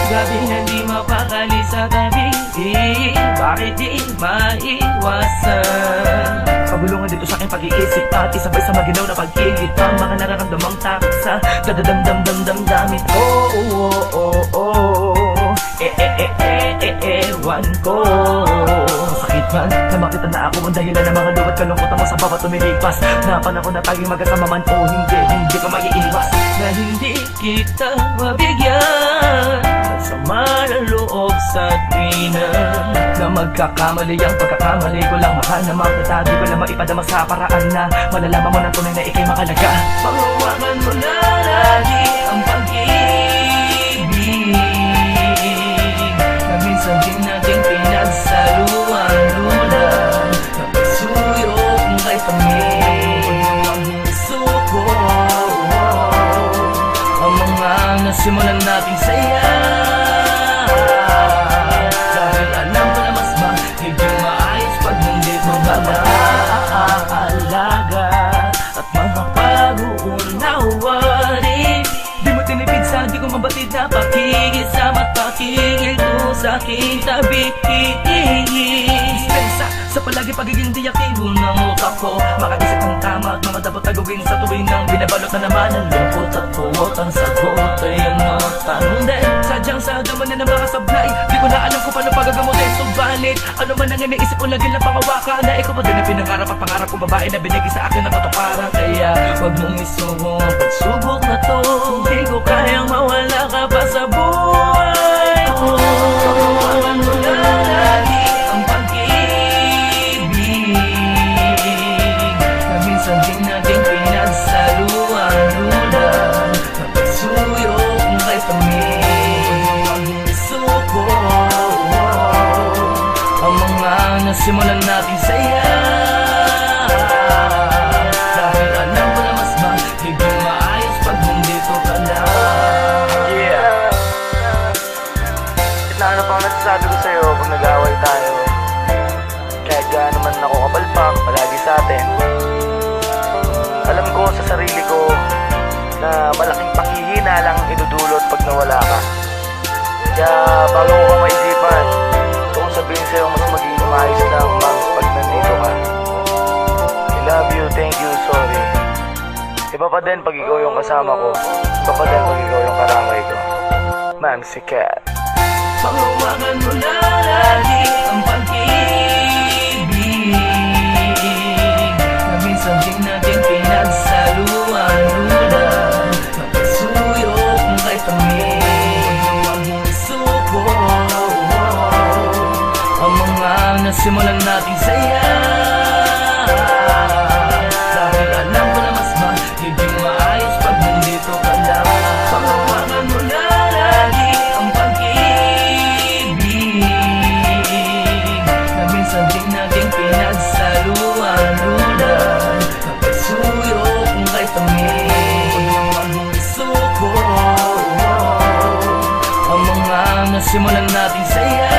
Gabi na di mapakali sa tabi, bakit di maiwasan? Pabulungan dito sa aking pag-iisip at isabay sa maginaw na pag-igit ang mga nararamdamang takot sa dadadamdamdamdamdamit. Ewan ko. Sakit man na makita na ako ang dahilan ng mga luwat kalungkutan mo sa bawat tumilipas. Na panahon na tayong magkasama man o hindi ka maiiwas. Na hindi kita mabigyan sama ng loob sa tina. Na magkakamali ang pagkakamali ko lang. Mahal na makita, di ko lang maipadama sa paraan na malalaman mo na tunay na ikay makalaga. Panghawakan mo na lagi ang pag-ibig na minsan din natin pinagsaluan-lunan. Napasuyok kay pangin ang suko. Ang mga nasimulan nating saya, dahil alam ko na mas magiging maayos pag nandito ka na. Alaga at mga pag-uunawarin, di mo tinipid sa di ko mabatid na pakikisama at pakikildo sa aking tabi. Dispensa sa palagi pagiging diaktibo ng utak ko, makaisip ng tama at mga dapat na gawin sa tuwing nang binabalot na naman ang lungkot at puwot. Ang sagot ay ang mga tanong din, sadyang sa daman na ng mga sablay. Di ko na alam kung paano pagagamutin. Subalit ano man ang iniisip ko, lagi lang pangawakan na ikaw pa din ang pinangarap at pangarap kong babae na binigay sa akin ng katuparan. Kaya wag mong isubo ang pagsubok na to, hindi ko kayang mawala ka pa sa buhay ko. Pagkawalan mo na lagi ang pag-ibig na minsan din natin pinagsaluan-lunan. Napasuyok kay pangin ang suko. Ang mga nasimulan nating saya, dahil alam ko na mas magiging maayos pag nandito ka na. Yeah. At na ano pang nasasabi ko sa'yo pag nag-away tayo, kahit gaano man ako kapalpak palagi sa atin, alam ko sa sarili ko na malaking panghihina lang idudulot pag nawala ka. Kaya bago ko maisipan, gusto kong sabihin sa'yo mas magiging maayos lang pag nandito ka. I love you, thank you, sorry. Iba pa din pag ikaw yung kasama ko, iba pa din pag ikaw yung karamay ko. Mamsi Cat. Panghawakan mo na lagi ang pag-ibig na minsan din natin pinagsaluan-lunan. Napasuyok kay pangin ang suko. Ang mga nasimulan nating saya, dahil alam ko na mas magiging maayos pag nandito ka na. Panghawakan mo na lagi ang pag-ibig na minsan din natin pinagsaluan-lunan. Napasuyok kay pangin ang suko. Ang mga nasimulan nating saya,